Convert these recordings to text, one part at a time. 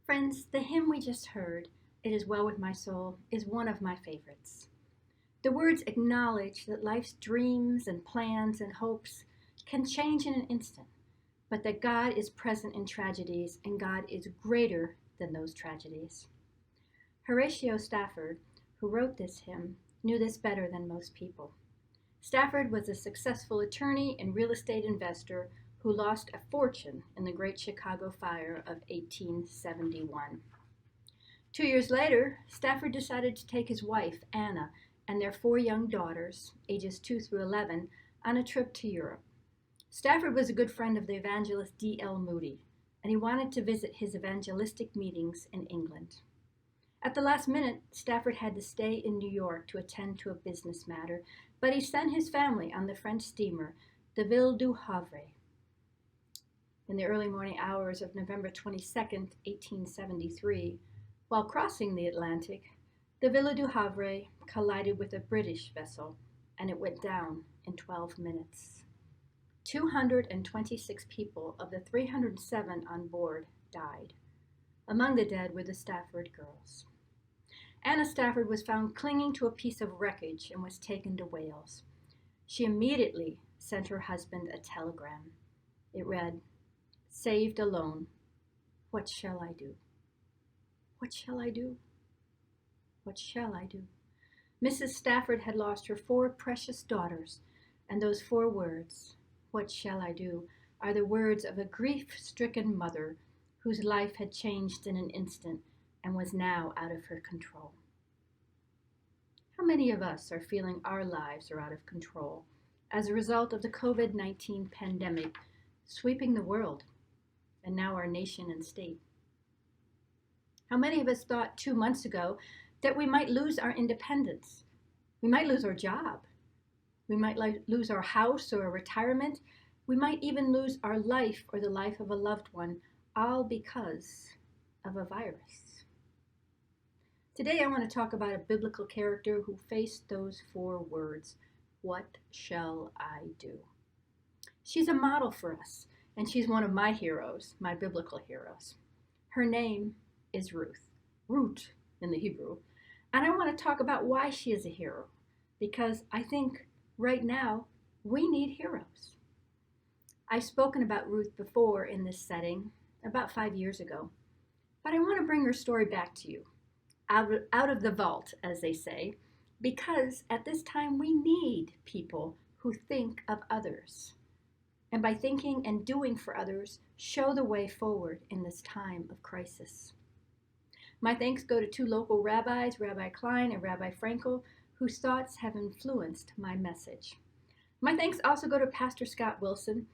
Friends, the hymn we just heard, It Is Well With My Soul, is one of my favorites. The words acknowledge that life's dreams and plans and hopes can change in an instant, but that God is present in tragedies and God is greater than those tragedies. Horatio Stafford, who wrote this hymn, knew this better than most people. Stafford was a successful attorney and real estate investor who lost a fortune in the Great Chicago Fire of 1871. 2 years later, Stafford decided to take his wife, Anna, and their 4 young daughters, ages 2 through 11, on a trip to Europe. Stafford was a good friend of the evangelist D.L. Moody, and he wanted to visit his evangelistic meetings in England. At the last minute, Stafford had to stay in New York to attend to a business matter, but he sent his family on the French steamer, the Ville du Havre. In the early morning hours of November 22, 1873, while crossing the Atlantic, the Ville du Havre collided with a British vessel, and it went down in 12 minutes. 226 people of the 307 on board died. Among the dead were the Stafford girls. Anna Stafford was found clinging to a piece of wreckage and was taken to Wales. She immediately sent her husband a telegram. It read, "Saved alone. What shall I do? What shall I do? What shall I do?" Mrs. Stafford had lost her 4 precious daughters, and those 4 words, "What shall I do?" are the words of a grief-stricken mother whose life had changed in an instant and was now out of her control. How many of us are feeling our lives are out of control as a result of the COVID-19 pandemic sweeping the world and now our nation and state? How many of us thought 2 months ago that we might lose our independence? We might lose our job. We might lose our house or a retirement. We might even lose our life or the life of a loved one, all because of a virus. Today I want to talk about a biblical character who faced those 4 words, "What shall I do?" She's a model for us, and she's one of my heroes, my biblical heroes. Her name is Ruth, Ruth in the Hebrew, and I want to talk about why she is a hero, because I think right now we need heroes. I've spoken about Ruth before in this setting, about 5 years ago, but I want to bring her story back to you, out of the vault, as they say, because at this time we need people who think of others, and by thinking and doing for others, show the way forward in this time of crisis. My thanks go to 2 local rabbis, Rabbi Klein and Rabbi Frankel, whose thoughts have influenced my message. My thanks also go to Pastor Scott Wilson,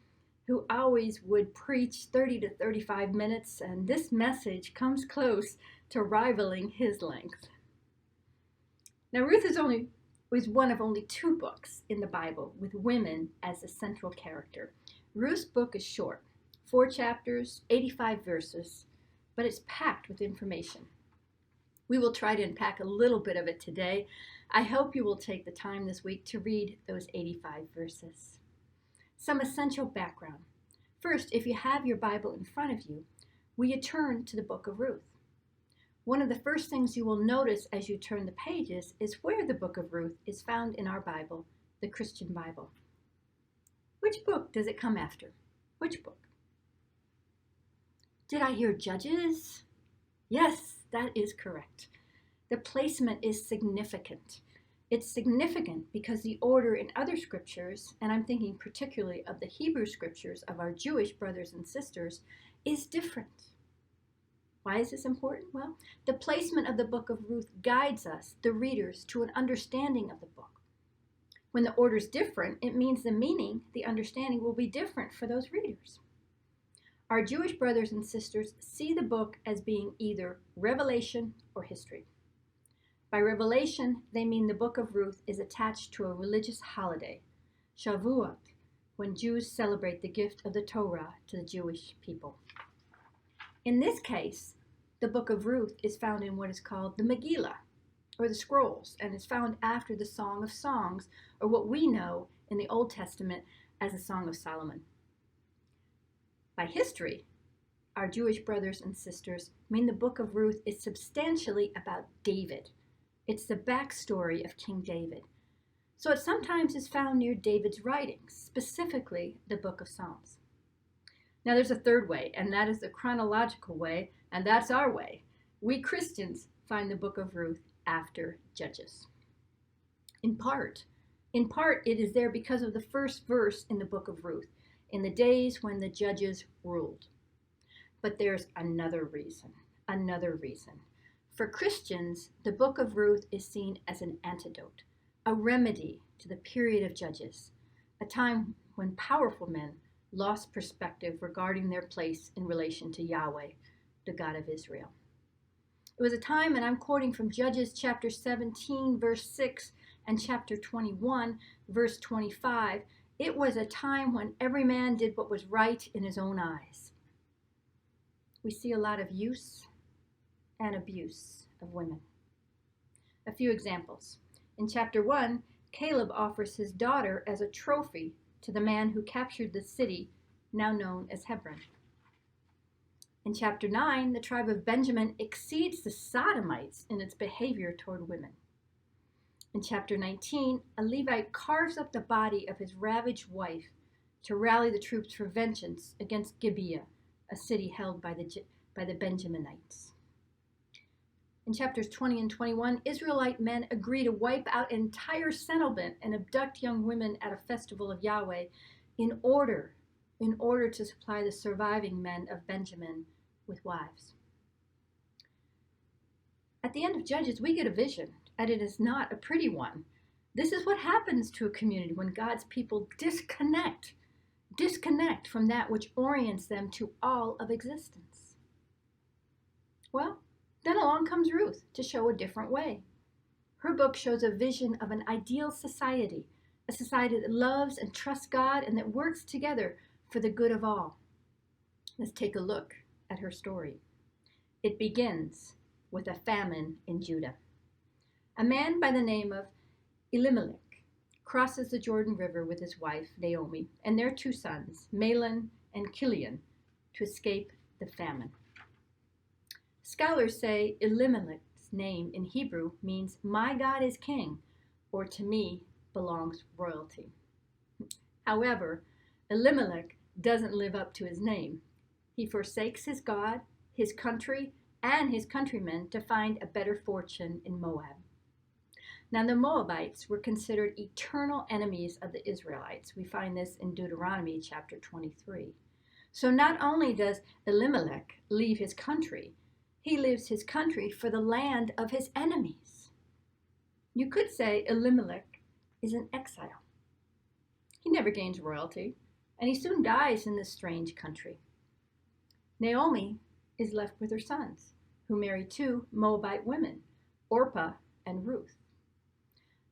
who always would preach 30 to 35 minutes, and this message comes close to rivaling his length. Now, Ruth was one of only 2 books in the Bible with women as the central character. Ruth's book is short, 4 chapters, 85 verses, but it's packed with information. We will try to unpack a little bit of it today. I hope you will take the time this week to read those 85 verses. Some essential background. First, if you have your Bible in front of you, will you turn to the book of Ruth? One of the first things you will notice as you turn the pages is where the book of Ruth is found in our Bible, the Christian Bible. Which book does it come after? Which book? Did I hear Judges? Yes, that is correct. The placement is significant. It's significant because the order in other scriptures, and I'm thinking particularly of the Hebrew scriptures of our Jewish brothers and sisters, is different. Why is this important? Well, the placement of the book of Ruth guides us, the readers, to an understanding of the book. When the order is different, it means the meaning, the understanding, will be different for those readers. Our Jewish brothers and sisters see the book as being either revelation or history. By revelation, they mean the book of Ruth is attached to a religious holiday, Shavuot, when Jews celebrate the gift of the Torah to the Jewish people. In this case, the book of Ruth is found in what is called the Megillah, or the Scrolls, and is found after the Song of Songs, or what we know in the Old Testament as the Song of Solomon. By history, our Jewish brothers and sisters, mean the book of Ruth is substantially about David. It's the backstory of King David. So it sometimes is found near David's writings, specifically the book of Psalms. Now there's a third way, and that is the chronological way, and that's our way. We Christians find the book of Ruth after Judges. In part, it is there because of the first verse in the book of Ruth, in the days when the judges ruled. But there's another reason. For Christians, the book of Ruth is seen as an antidote, a remedy to the period of Judges, a time when powerful men lost perspective regarding their place in relation to Yahweh, the God of Israel. It was a time, and I'm quoting from Judges chapter 17, verse 6, and chapter 21, verse 25, it was a time when every man did what was right in his own eyes. We see a lot of use and abuse of women. A few examples. In chapter 1, Caleb offers his daughter as a trophy to the man who captured the city, now known as Hebron. In chapter 9, the tribe of Benjamin exceeds the Sodomites in its behavior toward women. In chapter 19, a Levite carves up the body of his ravaged wife to rally the troops for vengeance against Gibeah, a city held by the Benjaminites. In chapters 20 and 21, Israelite men agree to wipe out an entire settlement and abduct young women at a festival of Yahweh in order to supply the surviving men of Benjamin with wives. At the end of Judges, we get a vision, and it is not a pretty one. This is what happens to a community when God's people disconnect from that which orients them to all of existence. Well, then along comes Ruth to show a different way. Her book shows a vision of an ideal society, a society that loves and trusts God and that works together for the good of all. Let's take a look at her story. It begins with a famine in Judah. A man by the name of Elimelech crosses the Jordan River with his wife, Naomi, and their two sons, Mahlon and Chilion, to escape the famine. Scholars say Elimelech's name in Hebrew means, "My God is king," or "to me belongs royalty." However, Elimelech doesn't live up to his name. He forsakes his God, his country, and his countrymen to find a better fortune in Moab. Now, the Moabites were considered eternal enemies of the Israelites. We find this in Deuteronomy chapter 23. So not only does Elimelech leave his country, he leaves his country for the land of his enemies. You could say Elimelech is in exile. He never gains royalty, and he soon dies in this strange country. Naomi is left with her sons, who marry two Moabite women, Orpah and Ruth.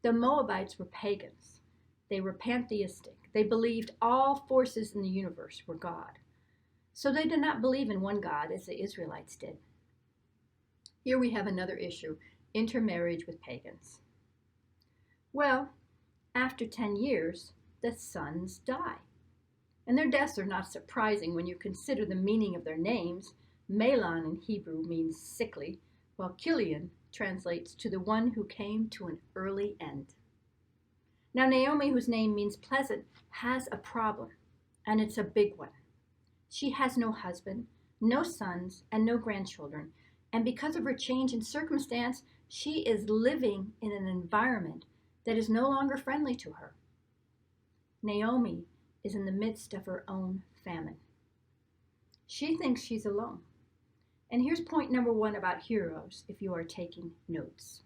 The Moabites were pagans. They were pantheistic. They believed all forces in the universe were God. So they did not believe in one God as the Israelites did. Here we have another issue, intermarriage with pagans. Well, after 10 years, the sons die. And their deaths are not surprising when you consider the meaning of their names. Mahlon in Hebrew means sickly, while Chilion translates to the one who came to an early end. Now Naomi, whose name means pleasant, has a problem, and it's a big one. She has no husband, no sons, and no grandchildren, and because of her change in circumstance, she is living in an environment that is no longer friendly to her. Naomi is in the midst of her own famine. She thinks she's alone. And here's point number 1 about heroes, if you are taking notes.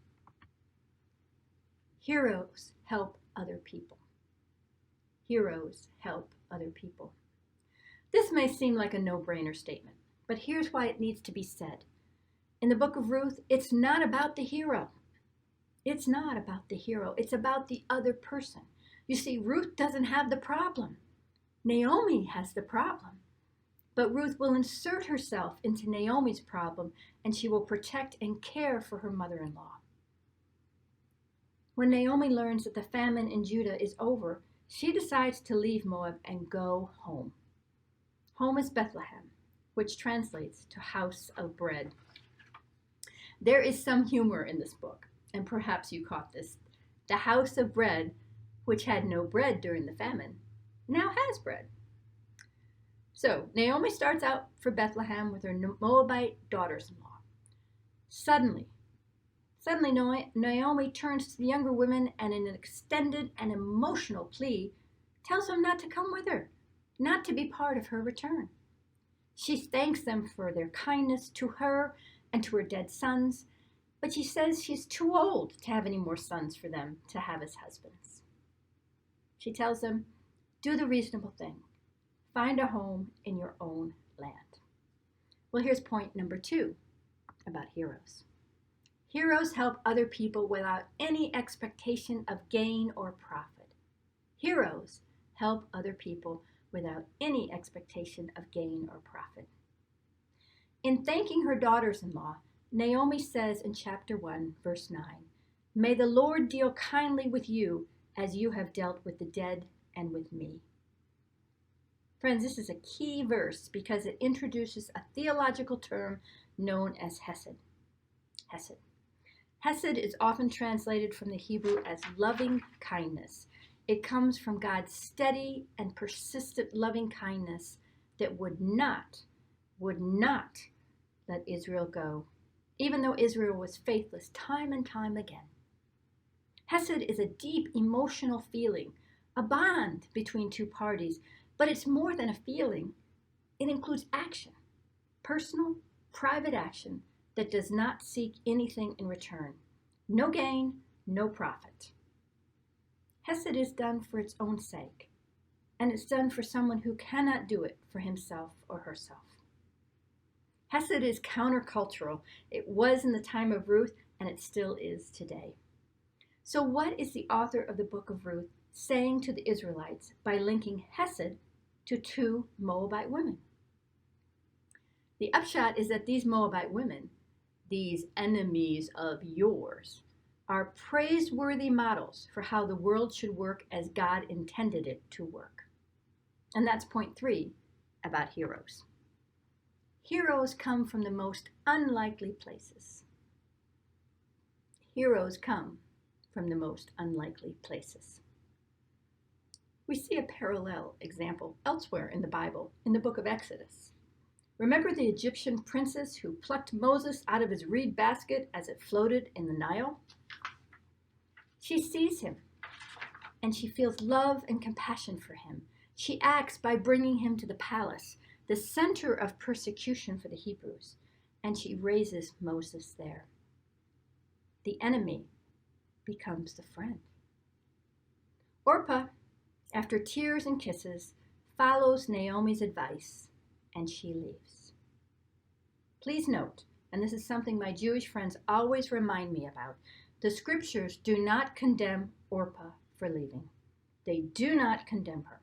Heroes help other people. Heroes help other people. This may seem like a no-brainer statement, but here's why it needs to be said. In the book of Ruth, it's not about the hero. It's not about the hero. It's about the other person. You see, Ruth doesn't have the problem. Naomi has the problem. But Ruth will insert herself into Naomi's problem, and she will protect and care for her mother-in-law. When Naomi learns that the famine in Judah is over, she decides to leave Moab and go home. Home is Bethlehem, which translates to house of bread. There is some humor in this book, and perhaps you caught this. The house of bread, which had no bread during the famine, now has bread. So Naomi starts out for Bethlehem with her Moabite daughters-in-law. Suddenly Naomi turns to the younger women and in an extended and emotional plea tells them not to come with her, not to be part of her return. She thanks them for their kindness to her and to her dead sons, but she says she's too old to have any more sons for them to have as husbands. She tells them, do the reasonable thing. Find a home in your own land. Well, here's point number 2 about heroes. Heroes help other people without any expectation of gain or profit. Heroes help other people without any expectation of gain or profit. In thanking her daughters-in-law, Naomi says in chapter 1, verse 9, "May the Lord deal kindly with you as you have dealt with the dead and with me." Friends, this is a key verse because it introduces a theological term known as hesed. Hesed. Hesed is often translated from the Hebrew as loving kindness. It comes from God's steady and persistent loving kindness that would not let Israel go, even though Israel was faithless time and time again. Hesed is a deep emotional feeling, a bond between two parties, but it's more than a feeling. It includes action, personal, private action that does not seek anything in return. No gain, no profit. Hesed is done for its own sake, and it's done for someone who cannot do it for himself or herself. Hesed is countercultural. It was in the time of Ruth, and it still is today. So what is the author of the book of Ruth saying to the Israelites by linking Hesed to 2 Moabite women? The upshot is that these Moabite women, these enemies of yours, are praiseworthy models for how the world should work as God intended it to work. And that's point 3 about heroes. Heroes come from the most unlikely places. Heroes come from the most unlikely places. We see a parallel example elsewhere in the Bible, in the book of Exodus. Remember the Egyptian princess who plucked Moses out of his reed basket as it floated in the Nile? She sees him, and she feels love and compassion for him. She acts by bringing him to the palace, the center of persecution for the Hebrews, and she raises Moses there. The enemy becomes the friend. Orpah, after tears and kisses, follows Naomi's advice, and she leaves. Please note, and this is something my Jewish friends always remind me about, the scriptures do not condemn Orpah for leaving. They do not condemn her.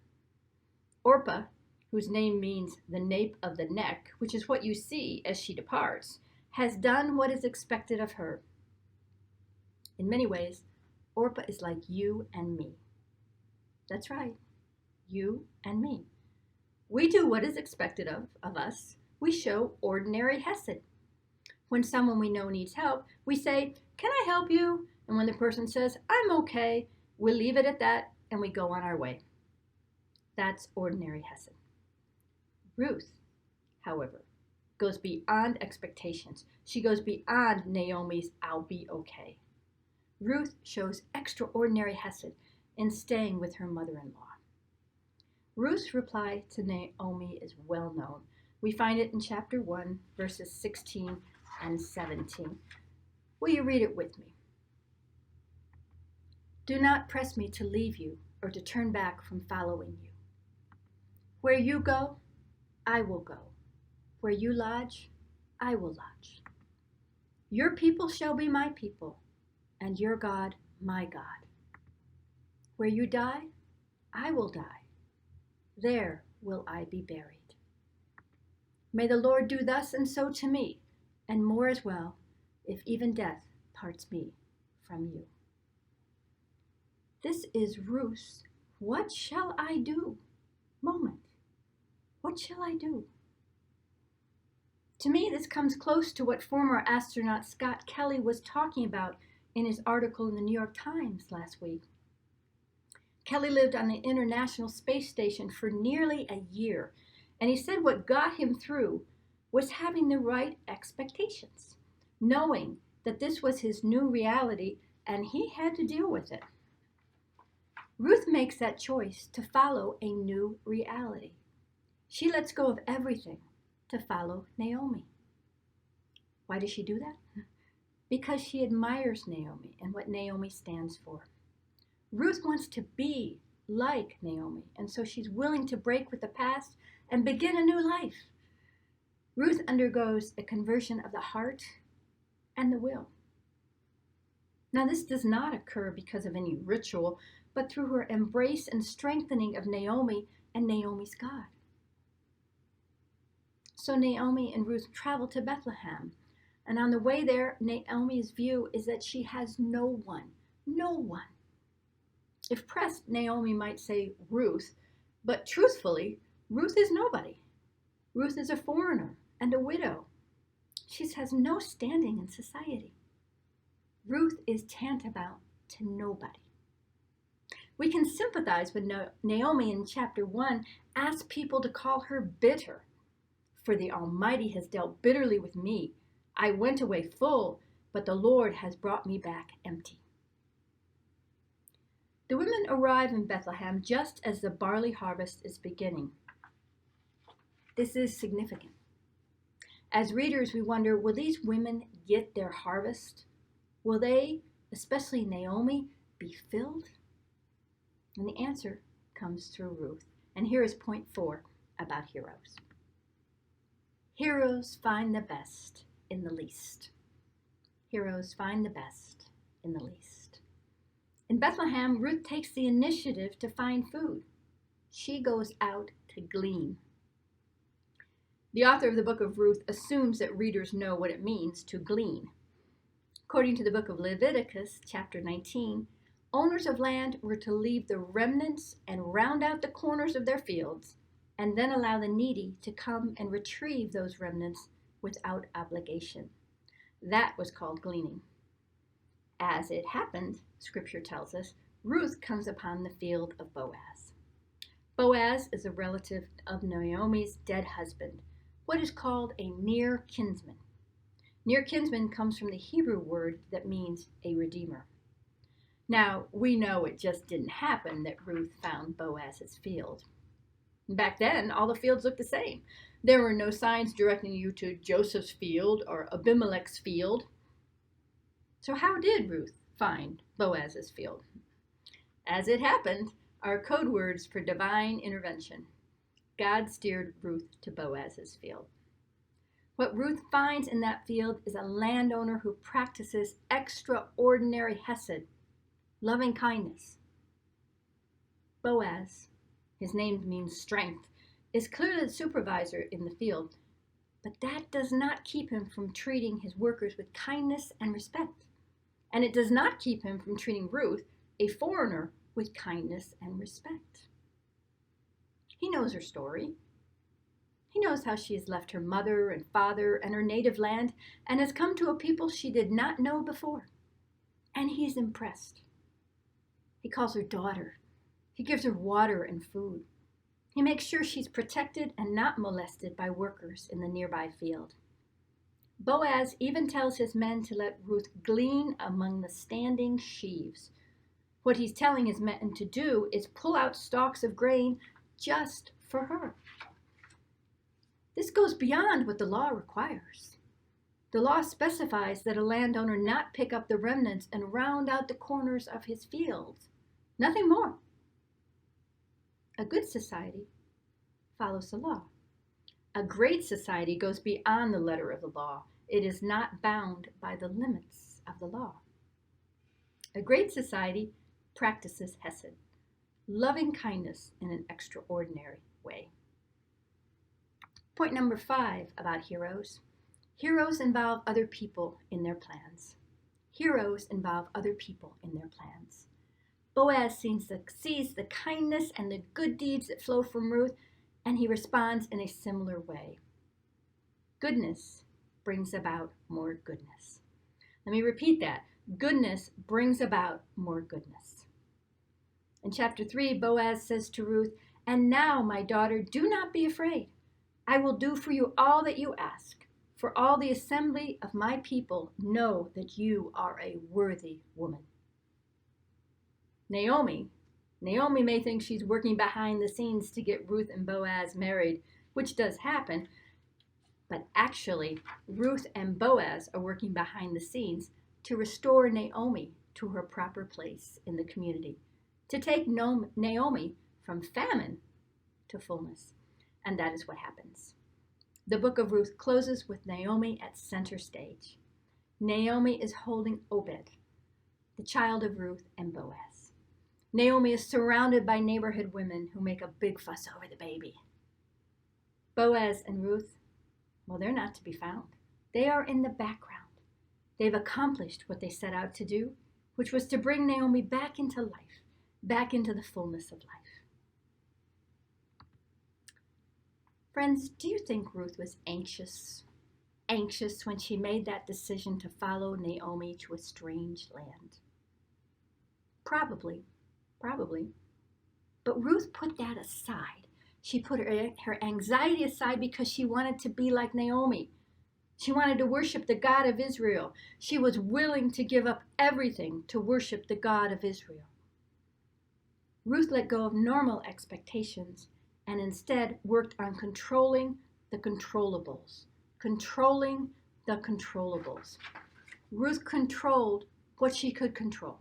Orpah, whose name means the nape of the neck, which is what you see as she departs, has done what is expected of her. In many ways, Orpah is like you and me. That's right, you and me. We do what is expected of us. We show ordinary hesed. When someone we know needs help, we say, "Can I help you?" And when the person says, "I'm okay," we leave it at that and we go on our way. That's ordinary hesed. Ruth, however, goes beyond expectations. She goes beyond Naomi's "I'll be okay." Ruth shows extraordinary hesed in staying with her mother-in-law. Ruth's reply to Naomi is well known. We find it in chapter 1, verses 16 and 17. Will you read it with me? "Do not press me to leave you or to turn back from following you. Where you go, I will go. Where you lodge, I will lodge. Your people shall be my people, and your God my God. Where you die, I will die. There will I be buried. May the Lord do thus and so to me, and more as well, if even death parts me from you." This is Ruth's "what shall I do" moment. What shall I do? To me, this comes close to what former astronaut Scott Kelly was talking about in his article in the New York Times last week. Kelly lived on the International Space Station for nearly a year, and he said what got him through was having the right expectations, knowing that this was his new reality and he had to deal with it. Ruth makes that choice to follow a new reality. She lets go of everything to follow Naomi. Why does she do that? Because she admires Naomi and what Naomi stands for. Ruth wants to be like Naomi, and so she's willing to break with the past and begin a new life. Ruth undergoes a conversion of the heart and the will. Now, this does not occur because of any ritual, but through her embrace and strengthening of Naomi and Naomi's God. So Naomi and Ruth travel to Bethlehem, and on the way there, Naomi's view is that she has no one. If pressed, Naomi might say Ruth, but truthfully, Ruth is nobody. Ruth is a foreigner and a widow. She has no standing in society. Ruth is tantamount to nobody. We can sympathize with Naomi in chapter 1 asks people to call her bitter. For the Almighty has dealt bitterly with me. I went away full, but the Lord has brought me back empty. The women arrive in Bethlehem just as the barley harvest is beginning. This is significant. As readers, we wonder, will these women get their harvest? Will they, especially Naomi, be filled? And the answer comes through Ruth. And here is point 4 about heroes. Heroes find the best in the least. Heroes find the best in the least. In Bethlehem, Ruth takes the initiative to find food. She goes out to glean. The author of the book of Ruth assumes that readers know what it means to glean. According to the book of Leviticus, chapter 19, owners of land were to leave the remnants and round out the corners of their fields, and then allow the needy to come and retrieve those remnants without obligation. That was called gleaning. As it happened, Scripture tells us, Ruth comes upon the field of Boaz. Boaz is a relative of Naomi's dead husband, what is called a near kinsman. Near kinsman comes from the Hebrew word that means a redeemer. Now, we know it just didn't happen that Ruth found Boaz's field. Back then, all the fields looked the same. There were no signs directing you to Joseph's field or Abimelech's field. So how did Ruth find Boaz's field? As it happened, are code words for divine intervention. God steered Ruth to Boaz's field. What Ruth finds in that field is a landowner who practices extraordinary hesed, loving kindness. Boaz, his name means strength, is clearly the supervisor in the field, but that does not keep him from treating his workers with kindness and respect. And it does not keep him from treating Ruth, a foreigner, with kindness and respect. He knows her story. He knows how she has left her mother and father and her native land and has come to a people she did not know before. And he's impressed. He calls her daughter. He gives her water and food. He makes sure she's protected and not molested by workers in the nearby field. Boaz even tells his men to let Ruth glean among the standing sheaves. What he's telling his men to do is pull out stalks of grain just for her. This goes beyond what the law requires. The law specifies that a landowner not pick up the remnants and round out the corners of his fields. Nothing more. A good society follows the law. A great society goes beyond the letter of the law. It is not bound by the limits of the law. A great society practices hesed, loving kindness in an extraordinary way. Point number 5 about heroes. Heroes involve other people in their plans. Heroes involve other people in their plans. Boaz sees the kindness and the good deeds that flow from Ruth, and he responds in a similar way. Goodness brings about more goodness. Let me repeat that. Goodness brings about more goodness. In chapter 3, Boaz says to Ruth, "And now, my daughter, do not be afraid. I will do for you all that you ask, for all the assembly of my people know that you are a worthy woman." Naomi may think she's working behind the scenes to get Ruth and Boaz married, which does happen, but actually, Ruth and Boaz are working behind the scenes to restore Naomi to her proper place in the community, to take Naomi from famine to fullness. And that is what happens. The book of Ruth closes with Naomi at center stage. Naomi is holding Obed, the child of Ruth and Boaz. Naomi is surrounded by neighborhood women who make a big fuss over the baby. Boaz and Ruth, well, they're not to be found. They are in the background. They've accomplished what they set out to do, which was to bring Naomi back into life, back into the fullness of life. Friends, do you think Ruth was anxious when she made that decision to follow Naomi to a strange land? Probably. But Ruth put that aside. She put her anxiety aside because she wanted to be like Naomi. She wanted to worship the God of Israel. She was willing to give up everything to worship the God of Israel. Ruth let go of normal expectations and instead worked on controlling the controllables. Ruth controlled what she could control,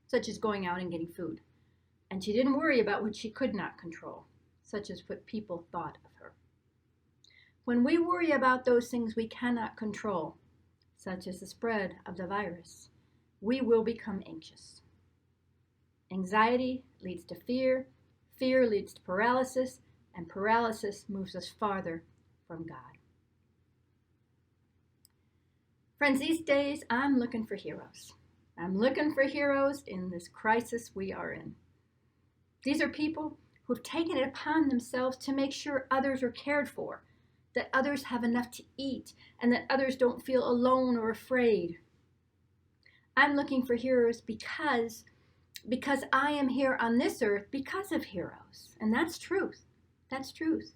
such as going out and getting food. And she didn't worry about what she could not control, such as what people thought of her. When we worry about those things we cannot control, such as the spread of the virus, we will become anxious. Anxiety leads to fear, fear leads to paralysis, and paralysis moves us farther from God. Friends, these days I'm looking for heroes. I'm looking for heroes in this crisis we are in. These are people who've taken it upon themselves to make sure others are cared for, that others have enough to eat, and that others don't feel alone or afraid. I'm looking for heroes because I am here on this earth because of heroes. And that's truth. That's truth.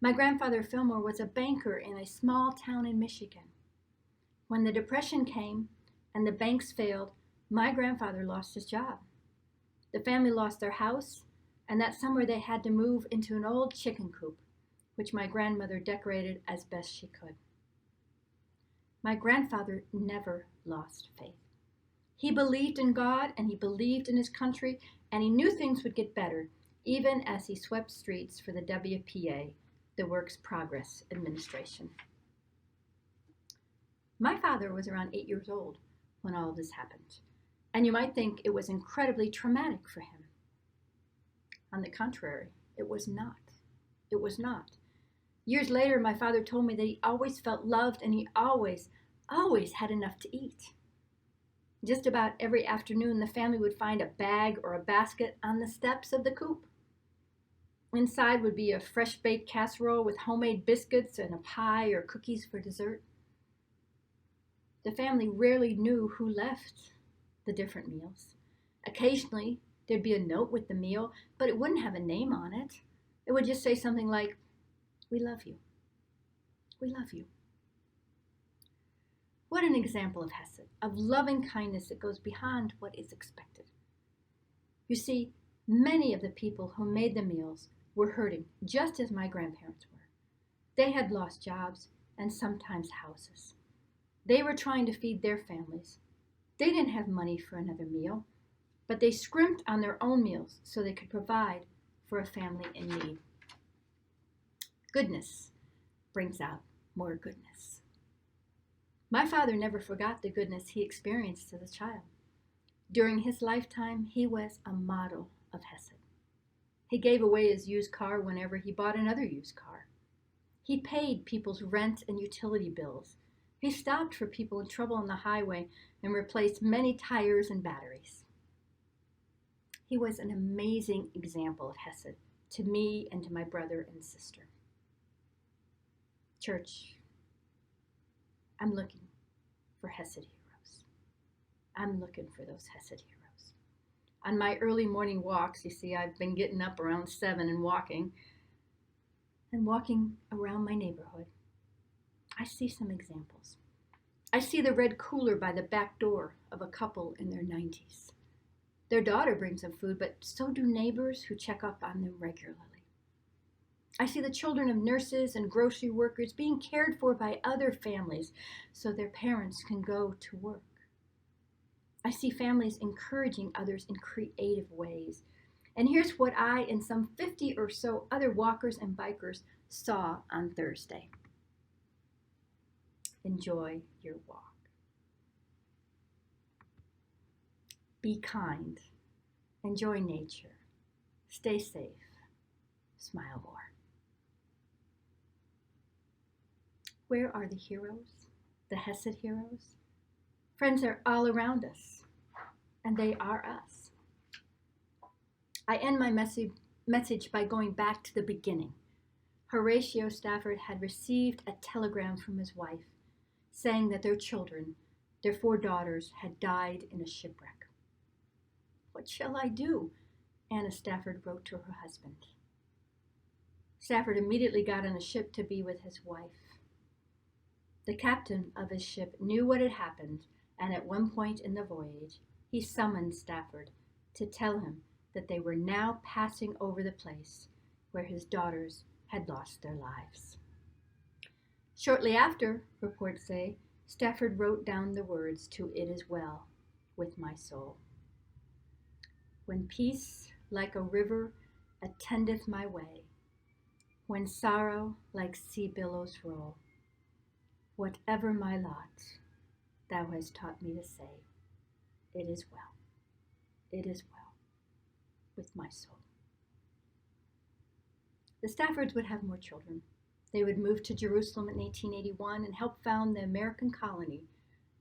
My grandfather Fillmore was a banker in a small town in Michigan. When the Depression came and the banks failed, my grandfather lost his job. The family lost their house, and that summer they had to move into an old chicken coop, which my grandmother decorated as best she could. My grandfather never lost faith. He believed in God, and he believed in his country, and he knew things would get better, even as he swept streets for the WPA, the Works Progress Administration. My father was around 8 years old when all of this happened, and you might think it was incredibly traumatic for him. On the contrary, it was not. It was not. Years later, my father told me that he always felt loved and he always had enough to eat. Just about every afternoon, the family would find a bag or a basket on the steps of the coop. Inside would be a fresh-baked casserole with homemade biscuits and a pie or cookies for dessert. The family rarely knew who left the different meals. Occasionally, there'd be a note with the meal, but it wouldn't have a name on it. It would just say something like, "We love you. We love you." What an example of Hesed, of loving kindness that goes beyond what is expected. You see, many of the people who made the meals were hurting, just as my grandparents were. They had lost jobs and sometimes houses. They were trying to feed their families. They didn't have money for another meal, but they scrimped on their own meals so they could provide for a family in need. Goodness brings out more goodness. My father never forgot the goodness he experienced as a child. During his lifetime, he was a model of Hesed. He gave away his used car whenever he bought another used car. He paid people's rent and utility bills. He stopped for people in trouble on the highway and replaced many tires and batteries. He was an amazing example of Hesed to me and to my brother and sister. Church, I'm looking for Hesed heroes. I'm looking for those Hesed heroes. On my early morning walks, you see, I've been getting up around 7 and walking around my neighborhood. I see some examples. I see the red cooler by the back door of a couple in their 90s. Their daughter brings them food, but so do neighbors who check up on them regularly. I see the children of nurses and grocery workers being cared for by other families so their parents can go to work. I see families encouraging others in creative ways. And here's what I and some 50 or so other walkers and bikers saw on Thursday. Enjoy your walk. Be kind. Enjoy nature. Stay safe. Smile more. Where are the heroes? The Hesed heroes? Friends are all around us, and they are us. I end my message by going back to the beginning. Horatio Stafford had received a telegram from his wife saying that their children, their 4 daughters, had died in a shipwreck. "What shall I do?" Anna Stafford wrote to her husband. Stafford immediately got on a ship to be with his wife. The captain of his ship knew what had happened, and at one point in the voyage, he summoned Stafford to tell him that they were now passing over the place where his daughters had lost their lives. Shortly after, reports say, Stafford wrote down the words to "It is well with my soul." When peace like a river attendeth my way, when sorrow like sea billows roll, whatever my lot, thou hast taught me to say, it is well with my soul. The Staffords would have more children. They would move to Jerusalem in 1881 and help found the American colony,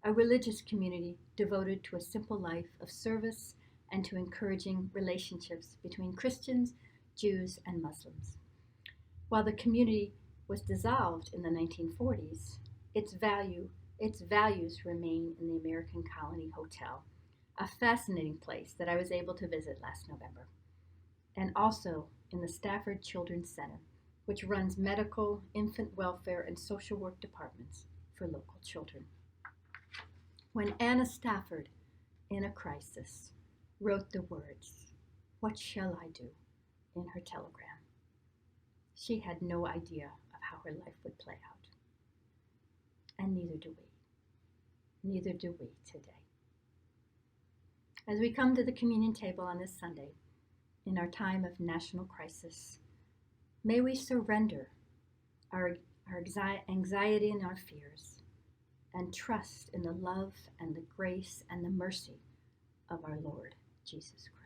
a religious community devoted to a simple life of service and to encouraging relationships between Christians, Jews, and Muslims. While the community was dissolved in the 1940s, its values remain in the American Colony Hotel, a fascinating place that I was able to visit last November, and also in the Stafford Children's Center, which runs medical, infant welfare, and social work departments for local children. When Anna Stafford, in a crisis, wrote the words, "What shall I do?" in her telegram, she had no idea of how her life would play out. And neither do we. Neither do we today. As we come to the communion table on this Sunday, in our time of national crisis, may we surrender our anxiety and our fears and trust in the love and the grace and the mercy of our Lord Jesus Christ.